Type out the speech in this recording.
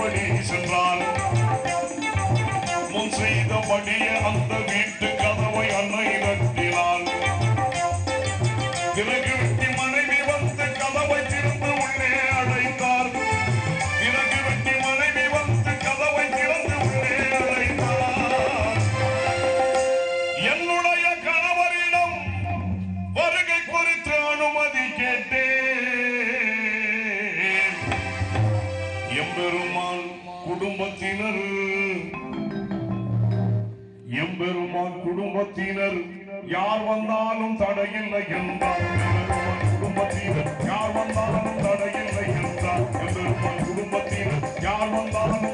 எப்படி சென்றான் முன் செய்தபடியே அந்த வீட்டு கதவை அன்னை தட்டினாள் விறகு வெட்டி மனைவி வந்து கதவை திறந்து உள்ளே அழைத்தார் விறகு வெட்டி மனைவி வந்து கதவை திறந்து உள்ளே அழைத்தார் என்னுடைய கணவரிடம் வருகை குறித்து அனுமதி கேட்டேன் எம்பெருமான் குடும்பத்தினர் யார் வந்தாலும் தடையில்லை என்றார் குடும்பத்தினர் யார் வந்தாலும் தடையில்லை என்றார் எம்பெருமான் குடும்பத்தினர் யார் வந்தாலும்